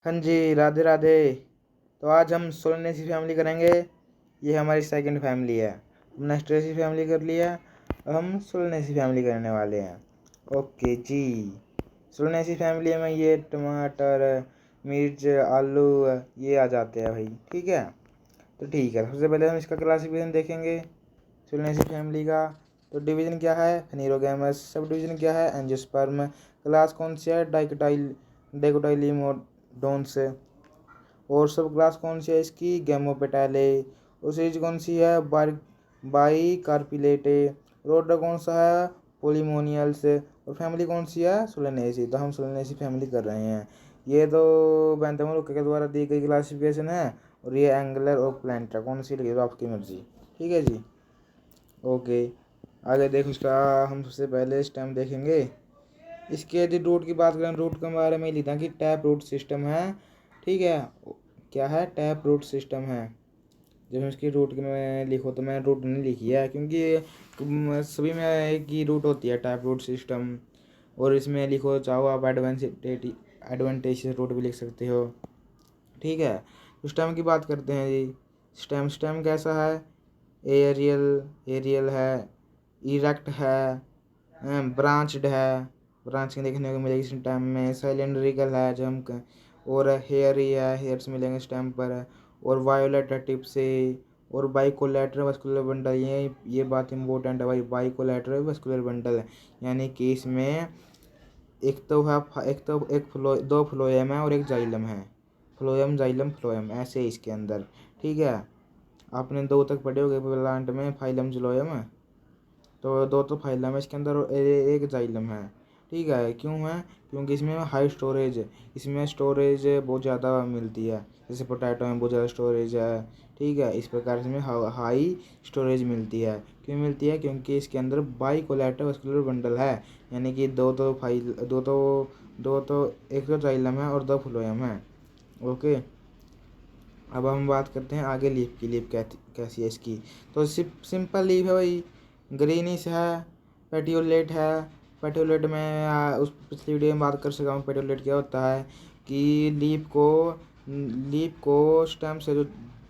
हाँ जी, राधे राधे। तो आज हम सोलनेसी फैमिली करेंगे। ये हमारी सेकंड फैमिली है। हमने स्ट्रेसी फैमिली कर लिया, अब हम सोलनेसी फैमिली करने वाले हैं। ओके जी। सोलनेसी फैमिली में ये टमाटर, मिर्च, आलू ये आ जाते हैं भाई। ठीक है, तो ठीक है, सबसे पहले हम इसका क्लासिफिकेशन देखेंगे सोलनेसी फैमिली का। तो डिवीजन क्या है? फेनिरोगैमस। सब डिवीजन क्या है? एंजियोस्पर्म। क्लास कौन सी है? डाइकोटाइलिमोडोन्स। और सब क्लास कौन सी है इसकी? गैमोपेटाले। और सीरीज कौन सी है? बाई कार्पिलेटे। और ऑर्डर कौन सा है? पोलिमोनियल्स। और फैमिली कौन सी है? सोलेनेसी। तो हम सोलेनेसी फैमिली कर रहे हैं। ये तो बेंथम के द्वारा दी गई क्लासिफिकेशन है। और ये एंगुलर और प्लांटर कौन सी लगी तो आपकी मर्जी। ठीक है जी, ओके। आगे देखो इसका, हम सबसे पहले स्टेम देखेंगे। इसके यदि रूट की बात करें, रूट के बारे में ही लिखा कि टैप रूट सिस्टम है। ठीक है, क्या है? टैप रूट सिस्टम है। जब इसकी रूट में लिखो तो मैंने रूट नहीं लिखी है, क्योंकि सभी में एक ही रूट होती है टैप रूट सिस्टम। और इसमें लिखो चाहो आप एडवांटेज रूट भी लिख सकते हो। ठीक है, तो स्टेम की बात करते हैं जी। स्टेम कैसा है? एरियल है, इरेक्ट है, ब्रांच्ड है। ब्रांचिंग देखने को मिलेगी स्टेम में। सिलेंड्रिकल है और हेयरी है, हेयर्स मिलेंगे स्टेम पर। और वायोलेट है टिप से। और बाइकोलेटरल वस्कुलर बंडल, ये बात इंपॉर्टेंट है भाई। बाइकोलेटरल वस्कुलर बंडल है, यानी कि इसमें दो फ्लोएम है और एक जाइलम है। फ्लोएम जाइलम फ्लोएम ऐसे ही इसके अंदर। ठीक है, आपने दो तक पढ़े होंगे प्लांट में, फाइलम जाइलम है। तो दो तो फाइलम है इसके अंदर और एक जाइलम है। ठीक है, क्यों है? क्योंकि इसमें हाई स्टोरेज है। इसमें स्टोरेज बहुत ज़्यादा मिलती है, जैसे पोटैटो में बहुत ज़्यादा स्टोरेज है। ठीक है, इस प्रकार इसमें हाई स्टोरेज मिलती है। क्यों मिलती है? क्योंकि इसके अंदर बाई कोलेटो वस्कुलर बंडल है, यानी कि दो तो एक तो जाइलम है और दो फ्लोएम है। ओके, अब हम बात करते हैं आगे लीफ की। लीफ कैसी है इसकी? तो सिंपल लीफ है भाई, ग्रीनिश है, पेटियोलेट है। पेटियोलेट में उस पिछली वीडियो में बात कर सका हूँ। पेटियोलेट क्या होता है कि लीफ को स्टेम से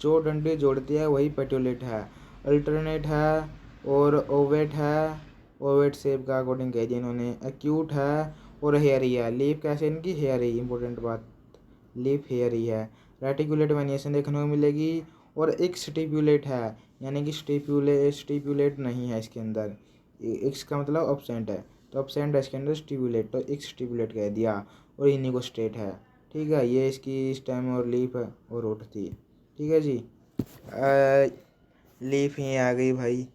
जो डंडी जोड़ती है वही पेटियोलेट है। अल्टरनेट है और ओवेट है। ओवेट शेप का अकॉर्डिंग कह दिया इन्होंने। एक्यूट है और हेयरी है। लीफ कैसे इनकी? हेयरी, इंपॉर्टेंट बात, लीफ हेयरी है। रेटिकुलेट वेनिएशन देखने को मिलेगी। और एक स्टिपुलेट है, यानी कि स्टिपुलेट नहीं है इसके अंदर। एक्स का मतलब अब्सेंट है, तो अब्सेंट है इसके अंदर स्टिपुलेट, तो एक स्टिपुलेट कह दिया। और इन्हीं को स्टेट है। ठीक है, ये इसकी स्टेम और लीफ और रूट थी। ठीक है जी। लीफ ही आ गई भाई,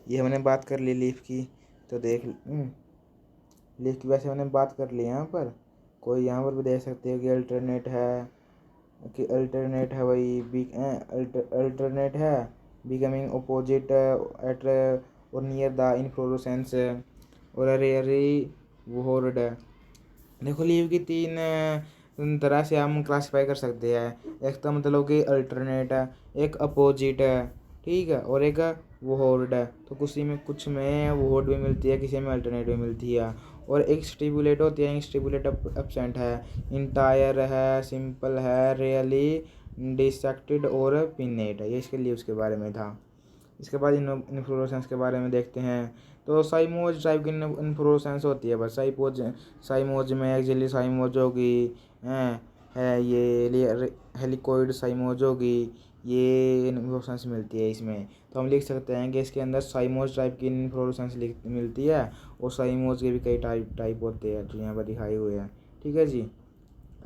ये हमने बात कर ली लीफ की। तो देख लीफ की वैसे हमने बात कर ली। यहाँ पर कोई यहाँ पर भी देख सकते हो कि अल्टरनेट है वही अल्टरनेट है, बिकमिंग अपोजिट एट और नियर द इनफ्लोरेसेंस। और रेयरली वोर्ड है। देखो लीव की तीन तरह से हम क्लासिफाई कर सकते हैं। एक तो मतलब कि अल्टरनेट है, एक अपोजिट है, ठीक है, और एक वोर्ड है। तो कुछ में वोर्ड भी मिलती है, किसी में अल्टरनेट भी मिलती है। और एक स्टिपुलेट होती है, एक स्टिपुलेट एब्सेंट है। इंटायर है, सिंपल है, रियली डिसेक्टेड और पिनेट है। ये इसके लीव्स के बारे में था। इसके बाद इन्फ्लोरेसेंस के बारे में देखते हैं। तो साइमोज टाइप की इन्फ्लोरेसेंस होती है बस। साइमोज में एक्सियली साइमोज होगी, है ये हेलिकोइड साइमोज होगी। ये इन्फ्लोरेसेंस मिलती है इसमें। तो हम लिख सकते हैं कि इसके अंदर साइमोज टाइप की इन्फ्लोरेसेंस मिलती है। और साइमोज के भी कई टाइप होते हैं जो यहाँ पर दिखाए हुए हैं। ठीक है जी,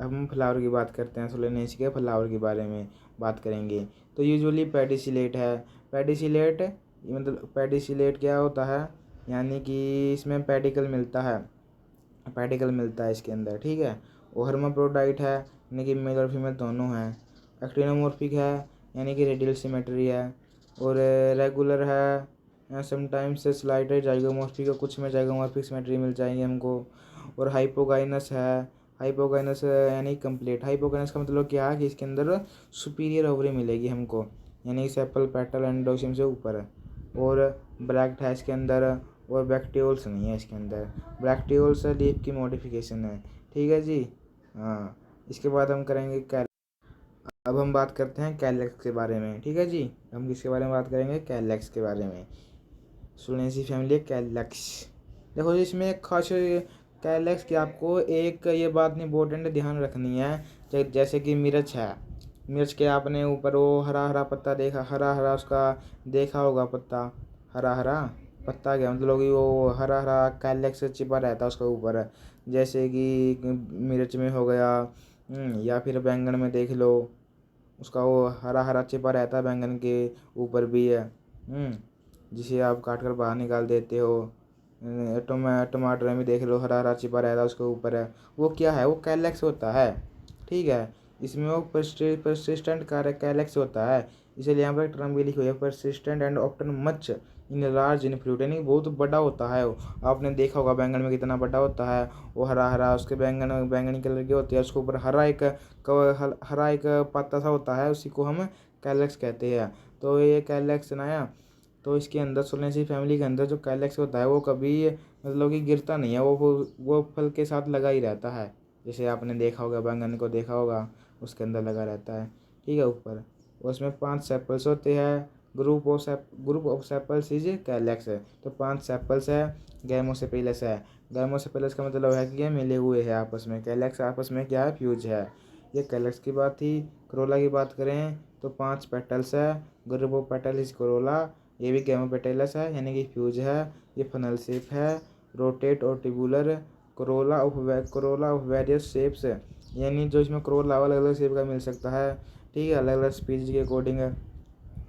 अब हम फ्लावर की बात करते हैं। सोलेनेसी के फ्लावर के बारे में बात करेंगे। तो यूजुअली पेडिसिलेट है। पेडिसिलेट मतलब पेडिसिलेट क्या होता है? यानी कि इसमें पेडिकल मिलता है इसके अंदर। ठीक है, और हर्माफ्रोडाइट है, यानी कि मेल और फीमेल दोनों हैं। एक्टिनोमॉर्फिक है, यानी कि रेडियल सिमेट्री है। और रेगुलर है, समटाइम्स स्लाइडर जाइगोमॉर्फिक है, कुछ में जाइगोमॉर्फिक सिमेट्री मिल जाएंगे हमको। और हाइपोगाइनस है। हाइपोगाइनस यानी कंप्लीट। हाइपोगाइनस का मतलब क्या है कि इसके अंदर सुपीरियर ओवरी मिलेगी हमको, यानी सेपल पेटल एंडोसिम से ऊपर है। और ब्रैक्ट है इसके अंदर। और ब्रैक्टियोल्स नहीं है इसके अंदर। ब्रैक्टियोल्स लीफ की मॉडिफिकेशन है। ठीक है जी, हाँ। इसके बाद हम करेंगे अब हम बात करते हैं कैलेक्स के बारे में, ठीक है जी। हम किसके बारे में बात करेंगे? कैलेक्स के बारे में। Solanaceae family calyx. देखो जी, इसमें एक खास कैलेक्स की आपको एक ये बात इम्पोर्टेंट ध्यान रखनी है, जैसे कि मिर्च है। मिर्च के आपने ऊपर वो हरा हरा पत्ता देखा, हरा हरा उसका देखा होगा पत्ता, हरा हरा पत्ता क्या मतलब कि वो हरा हरा कैलेक्स चिपा रहता है उसके ऊपर, जैसे कि मिर्च में हो गया, या फिर बैंगन में देख लो, उसका वो हरा हरा चिपा रहता है बैंगन के ऊपर भी है, जिसे आप काट कर बाहर निकाल देते हो। टमाटर में भी देख लो, हरा हरा चिपा रहता है उसके ऊपर है, वो क्या है? वो कैलेक्स होता है, ठीक है। इसमें वो परसिस्टेंट कार्य कैलेक्स होता है, इसलिए यहाँ पर टर्म भी लिखी हुई है, persistent and often much in large in fruit, यानी बहुत बड़ा होता है वो। आपने देखा होगा बैंगन में कितना बड़ा होता है, वो हरा हरा उसके बैंगनी कलर के होते हैं, उसके ऊपर हरा एक पत्ता सा होता है, उसी को हम कैलेक्स कहते हैं। तो ये कैलेक्स ना, तो इसके अंदर सोलेनेसी फैमिली के अंदर जो कैलेक्स होता है वो कभी मतलब कि गिरता नहीं है, वो फल के साथ लगा ही रहता है। जैसे आपने देखा होगा, बैंगन को देखा होगा, उसके अंदर लगा रहता है, ठीक है, ऊपर। उसमें 5 सेपल्स होते हैं। Group of sepals is calyx है। तो 5 सेपल्स है, गैमोसेपिलस है। गैमोसेपिलस का मतलब है कि ये मिले हुए हैं आपस में, कैलेक्स आपस में क्या है? फ्यूज है। ये कैलेक्स की बात थी। करोला की बात करें तो 5 पेटल्स है। Group of petal is Corolla. ये भी गैमोपेटलस है, यानी कि फ्यूज है। ये फनल शेप है, रोटेट और tubular. Corolla of various shapes है, यानी जो इसमें करोला अलग अलग शेप का मिल सकता है, ठीक है, अलग अलग स्पीसीज के अकॉर्डिंग है।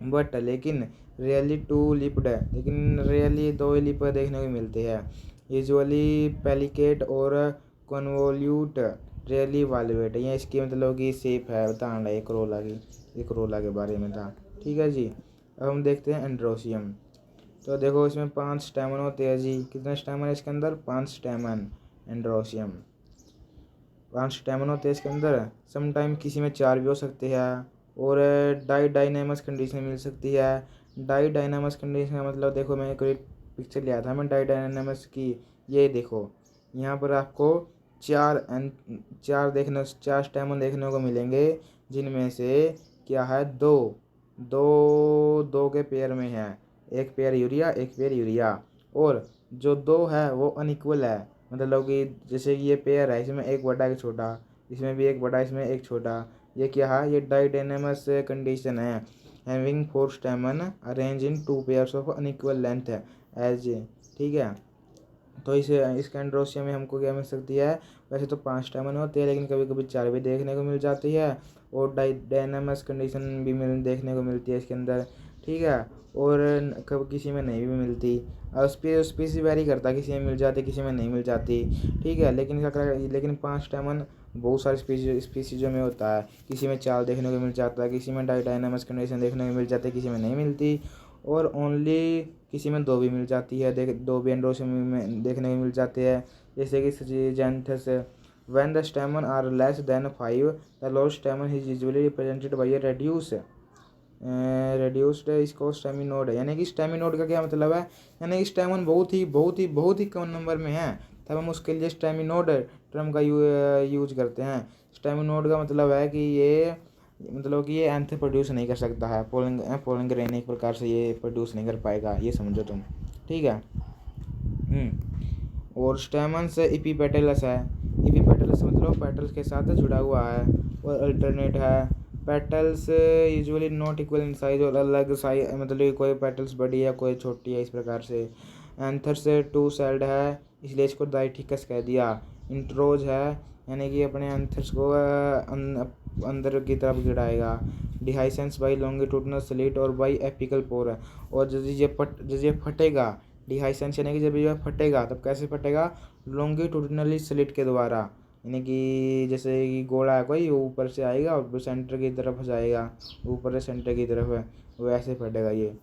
बट लेकिन रियली टू लिप्ड है, लेकिन रियली 2 लिप देखने को मिलते हैं। यूजुअली पेलिकेट और कन्वोल्यूट, रियली वालवेट। ये इसकी मतलब कि शेप है, बताना ये करोला की, ये करोला के बारे में था, ठीक है जी। अब हम देखते हैं एंड्रोसियम। तो देखो इसमें 5 स्टेमन होते हैं जी। कितने स्टेमन है इसके अंदर? 5 स्टेमन। एंड्रोसियम 5 स्टेमन होते हैं इसके अंदर। समटाइम किसी में 4 भी हो सकते हैं, और डाइनामस कंडीशन मिल सकती है। डाइनामस कंडीशन का मतलब देखो, मैं कोई पिक्चर लिया था मैं डाइनामस की, ये देखो यहाँ पर आपको 4 स्टेमन देखने को मिलेंगे, जिनमें से क्या है? दो के पेयर में है, एक पेयर यूरिया, एक पेयर यूरिया। और जो 2 है वो अनइक्वल है, मतलब कि जैसे कि ये पेयर है, इसमें एक बड़ा एक छोटा, इसमें भी एक बड़ा इसमें एक छोटा। ये क्या है? ये डाइडेनेमस कंडीशन है। Having 4 stamen arrange in 2 pairs of unequal length as, ठीक है। तो इसके एंड्रोसियम में हमको क्या मिल सकती है? वैसे तो 5 स्टेमन होते हैं, लेकिन कभी कभी 4 भी देखने को मिल जाती है, और डायनामस कंडीशन भी देखने को मिलती है इसके अंदर, ठीक है। और कभी किसी में नहीं भी मिलती, और स्पीसी वेरी करता है, किसी में मिल जाती, किसी में नहीं मिल जाती, ठीक है। लेकिन 5 स्टेमन बहुत सारे स्पीसीजों में होता है, किसी में 4 देखने को मिल जाता है, किसी में डायनामस कंडीशन देखने को मिल जाती है, किसी में नहीं मिलती, और ओनली किसी में 2 भी मिल जाती है, 2 भी एंड्रोसियम में देखने को मिल जाते हैं, जैसे कि सजीजेंथस। When the stamen are less than 5, the lost stamen is usually represented by a reduced इसको स्टेमिनोड, यानी कि स्टेमिनोड का क्या मतलब है? यानी कि स्टेमन बहुत ही कम नंबर में है, तब हम उसके लिए स्टेमिनोड टर्म का यूज करते हैं। स्टेमिनोड का मतलब है कि ये मतलब कि ये एंथ प्रोड्यूस नहीं कर सकता है, पोलिंग ग्रेन एक प्रकार से ये प्रोड्यूस नहीं कर पाएगा, ये समझो तुम, ठीक है। और स्टेमन्स इपीपेटलस है। इपीपेटलस मतलब पेटल्स के साथ जुड़ा हुआ है, और अल्टरनेट है। Petals usually not equal in size, और अलग साइज मतलब कोई पेटल्स बड़ी है कोई छोटी है, इस प्रकार से। एंथर्स 2 सेल्ड है, इसलिए इसको डाइटिकस कह दिया। इंट्रोज है, यानी कि अपने एंथर्स को अंदर की तरफ गिराएगा। डिहाइसेंस बाई लॉन्गिट्यूडनल स्लिट और बाई एपिकल पोर है। और जब ये फटेगा, डिहाइसेंस यानी कि जब ये फटेगा तब कैसे फटेगा? लॉन्गिट्यूडनली स्लिट के द्वारा, यानी कि जैसे कि गोला है कोई, ऊपर से आएगा और सेंटर की तरफ जाएगा, ऊपर से सेंटर की तरफ है, वैसे फटेगा ये।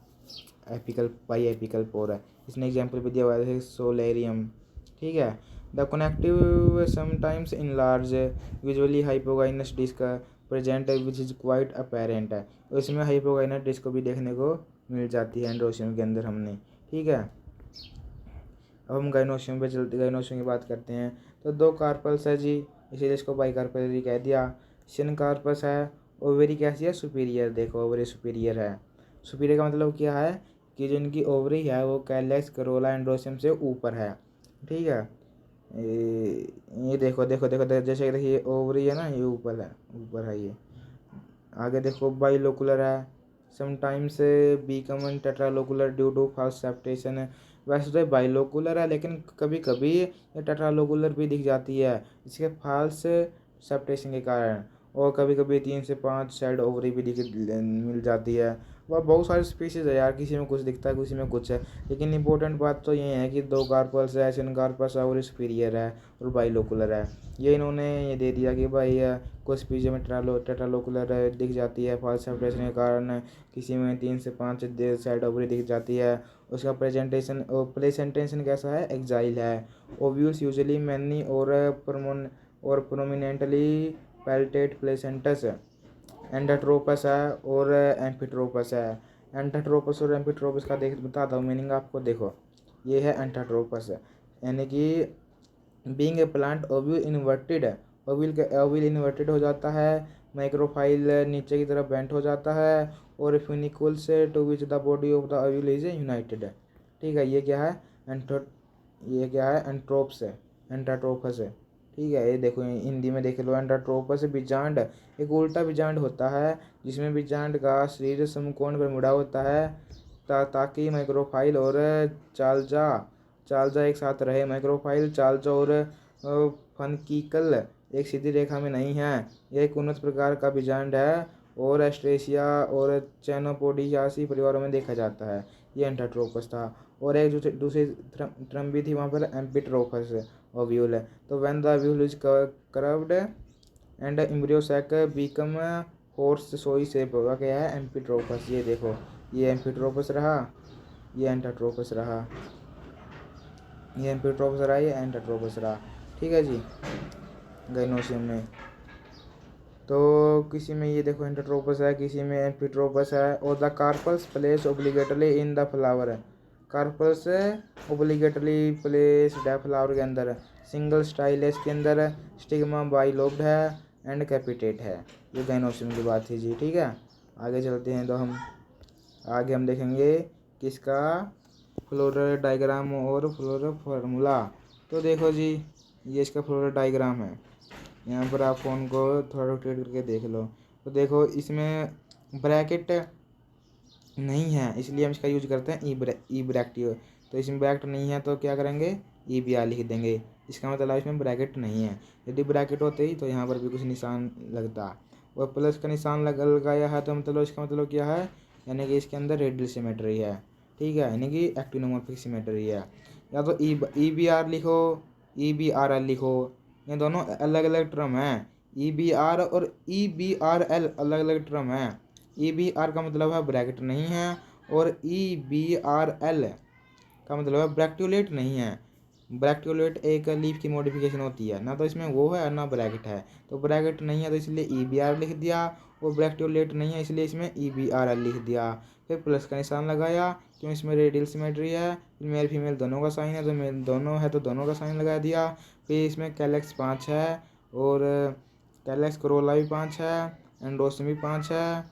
एपिकल पोर है। इसने एग्जाम्पल भी दिया हुआ है, सोलेरियम, ठीक है। The connective sometimes in large visually hypogynous disc present which is quite apparent है। तो इसमें हाइपोगाइनस डिस्क भी देखने को मिल जाती है एंड्रोसियम के अंदर हमने, ठीक है। अब हम गाइनोसियम पे चलते, गाइनोसियम की बात करते हैं। तो 2 कार्पल्स है जी, इसीलिए इसको बाइकार्परी कह दिया। सिनकार्पस है, ओवरी कैसी है, सुपीरियर, देखो ओवरी सुपीरियर है। सुपीरियर का मतलब क्या है कि जो इनकी ओवरी है वो कैलेक्स, करोला, एंड्रोसियम से ऊपर है, ठीक है। ये देखो देखो देखो देखो, जैसे देखिए ओवरी है ना, ये ऊपर है ये। आगे देखो बाइलोकुलर है, sometimes become tetralocular due to false septation है। वैसे तो बाइलोकुलर है लेकिन कभी कभी ये टेट्रालोकुलर भी दिख जाती है इसके फॉल्स सेप्टेशन के कारण। और कभी कभी 3 से 5 साइड ओवरी भी दिख मिल जाती है। वह बहुत सारी स्पीशीज़ है यार, किसी में कुछ दिखता है किसी में कुछ है, लेकिन इंपॉर्टेंट बात तो ये है कि 2 कार्पल्स है, सिनकार्पस है और सुपीरियर है और बाइलोकुलर है। ये इन्होंने ये दे दिया कि भाई कुछ स्पीशीज में टेट्रालोकुलर दिख जाती है फॉल्स सेपरेशन के कारण, किसी में 3 से 5 साइड ओवरी दिख जाती है। उसका प्रेजेंटेशन कैसा है, एक्जाइल है। ओव्यूल्स यूजुअली मैनी और प्रोमिनेंटली पैल्टेट प्लेसेंटस। एंडाट्रोपस है और एम्फिट्रोपस है। एंटाट्रोपस और एम्फिट्रोपस का देख बताता हूँ मीनिंग आपको, देखो ये है एंटाट्रोपस, यानी कि being a plant ovule inverted, ovule inverted हो जाता है, माइक्रोफाइल नीचे की तरफ बेंट हो जाता है, और funicles to which the body of the ovule is united, ठीक है। ये क्या है, एंट्रोप्स है, एंटाट्रोपस है, ठीक है। ये देखो हिंदी में देख लो, एंटाट्रोपस बीजांड, एक उल्टा बीजांड होता है जिसमें बीजांड का शरीर समकोण पर मुड़ा होता है ताकि माइक्रोफाइल और चालजा चालजा एक साथ रहे। माइक्रोफाइल, चालजा और फनकीकल एक सीधी रेखा में नहीं है। यह एक उन्नत प्रकार का बीजांड है और एस्ट्रेसिया और चैनोपोडियासी परिवारों में देखा जाता है। ये एंटाट्रोपस था। और एक जो दूसरी ट्रम भी थी वहाँ पर एम्पिट्रोपस ओव्यूल है। तो when the ovule is curved and embryo sac become horseshoe shape होगा, क्या है, एम्पिट्रोपस। ये देखो ये एम्पिट्रोपस रहा, ये एंटाट्रोपस रहा, ये एम्पिट्रोपस रहा, ये एंटाट्रोपस रहा, ठीक है जी। गाइनोसियम में तो किसी में ये देखो एंटाट्रोपस है, किसी में एम्फिट्रोपस है। और the carpels place obliquely in the flower है, कार्पल्स ओब्लिगेटली प्लेस्ड है फ्लावर के अंदर। सिंगल स्टाइलेस के अंदर स्टिग्मा बाइलोब्ड है एंड कैपिटेट है। ये गाइनोसियम की बात थी जी, ठीक है। आगे चलते हैं तो आगे हम देखेंगे किसका, फ्लोरल डायग्राम और फ्लोरल फार्मूला। तो देखो जी ये इसका फ्लोरल डायग्राम है, यहाँ पर आप फ़ोन को थोड़ा रोटेट करके देख लो। तो देखो इसमें ब्रैकेट नहीं है इसलिए हम इसका यूज करते हैं ई ब्रैकेट। तो इसमें ब्रैकेट नहीं है तो क्या करेंगे, ई बी आर लिख देंगे, इसका मतलब इसमें ब्रैकेट नहीं है। यदि ब्रैकेट होते ही तो यहाँ पर भी कुछ निशान लगता, और प्लस का निशान लगाया है तो मतलब इसका मतलब क्या है, यानी कि इसके अंदर रेडियल सिमेट्री है, ठीक है, यानी कि एक्टिनोमॉर्फिक सिमेट्री है। या तो ई बी आर लिखो, ई बी आर एल लिखो, ये दोनों अलग अलग टर्म हैं। ई बी आर और ई बी आर एल अलग अलग टर्म है। ई बी आर का मतलब है ब्रैकेट नहीं है, और ई बी आर एल का मतलब है ब्रैक्ट्यूलेट नहीं है। ब्रैक्ट्यूलेट एक लीफ की मॉडिफिकेशन होती है, ना तो इसमें वो है ना ब्रैकेट है। तो ब्रैकेट नहीं है तो इसलिए ई बी आर लिख दिया, और ब्रैक्ट्यूलेट नहीं है इसलिए इसमें ई बी आर एल लिख दिया। फिर प्लस का निशान लगाया क्यों, इसमें रेडियल सिमेट्री है, मेल फीमेल दोनों का साइन है तो मेल दोनों है तो दोनों का साइन लगा दिया। फिर इसमें कैलेक्स 5 है और कैलेक्स करोला भी 5 है, एंड्रोसियम भी 5 है,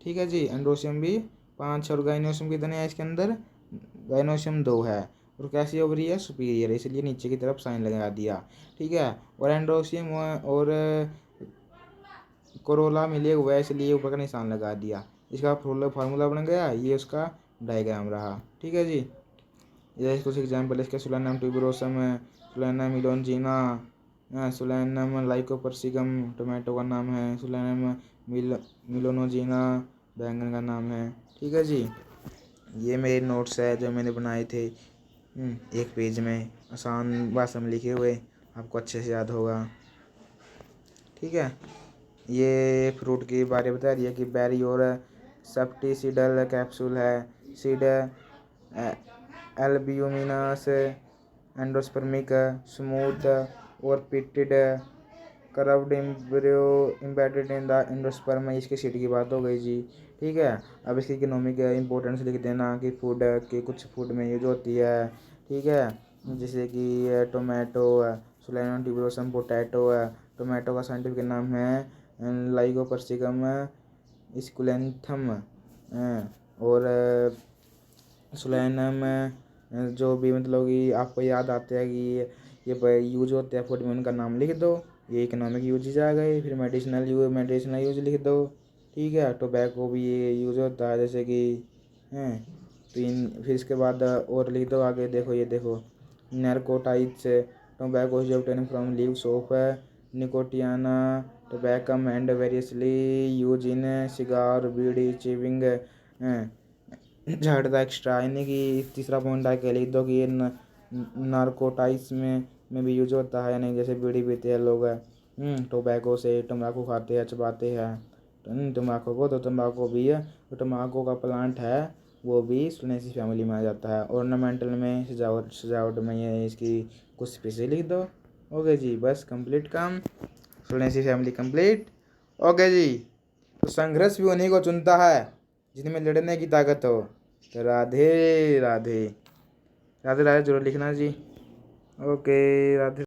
ठीक है जी। एंड्रोसियम भी 5 और गाइनोसियम कितने हैं इसके अंदर, गाइनोसियम 2 है। और कैसी ओवरी है, सुपीरियर, इसलिए नीचे की तरफ साइन लगा दिया, ठीक है। और एंड्रोसियम और कोरोला मिले हुआ है इसलिए ऊपर का निशान लगा दिया। इसका फार्मूला बन गया, ये उसका डायग्राम रहा, ठीक है जी। ये कुछ एग्जाम्पल इसके, Solanum tuberosum, Solanum melongena, Solanum lycopersicum tomato का नाम है, सोलानम मिलोनोजीना बैंगन का नाम है, ठीक है जी। ये मेरे नोट्स है जो मैंने बनाए थे, एक पेज में आसान भाषा में लिखे हुए, आपको अच्छे से याद होगा, ठीक है। ये फ्रूट के बारे में बता दिया कि बेरी और सेप्टिसिडल कैप्सूल है, सीड एल्ब्यूमिनस, एंडोस्पर्मिक, स्मूथ और pitted, curved embryo embedded in the endosperm. इसकी सीट की बात हो गई जी, ठीक है। अब इसकी इकोनॉमिक इंपॉर्टेंस लिख देना कि फूड के कुछ फूड में यूज होती है, ठीक है, जैसे कि टोमेटो है, सोलानम ट्यूबरोसम पोटैटो है, टोमेटो का साइंटिफिक नाम है लाइगोपर्सिकम स्कुलेंथम। और सोलेनम जो भी मतलब कि आपको याद आते हैं कि ये यूज होते हैं फूड में, उनका नाम लिख दो। ये इकोनॉमिक यूजेज आ गए। फिर मेडिसिनल यूज लिख दो। ठीक है, टोबैको भी ये यूज होता है जैसे कि हैं। फिर इसके बाद और लिख दो आगे, देखो ये देखो narcotics tobacco is obtain from leaves of Nicotiana tabacum and variously use in cigar bidi chewing झाड़ता एक्स्ट्रा। यानी कि तीसरा पॉइंट आके लिख दो कि ये नारकोटाइड्स में भी यूज होता है, यानी जैसे बीड़ी पीते हैं लोग टोबैको से, तम्बाकू खाते हैं चबाते हैं तम्बाकू को, तो तम्बाकू भी है, तो तम्बाकू का प्लांट है वो भी सोलेनेसी फैमिली में आ जाता है। ऑर्नामेंटल में सजावट में ये इसकी कुछ स्पीशीज लिख दो। ओके जी, बस कंप्लीट काम, सोलेनेसी फैमिली कंप्लीट। ओके जी, तो संघर्ष भी उन्हीं को चुनता है जिनमें लड़ने की ताकत हो। तो राधे राधे, राधे राधे जरूर लिखना जी। ओके, राधे।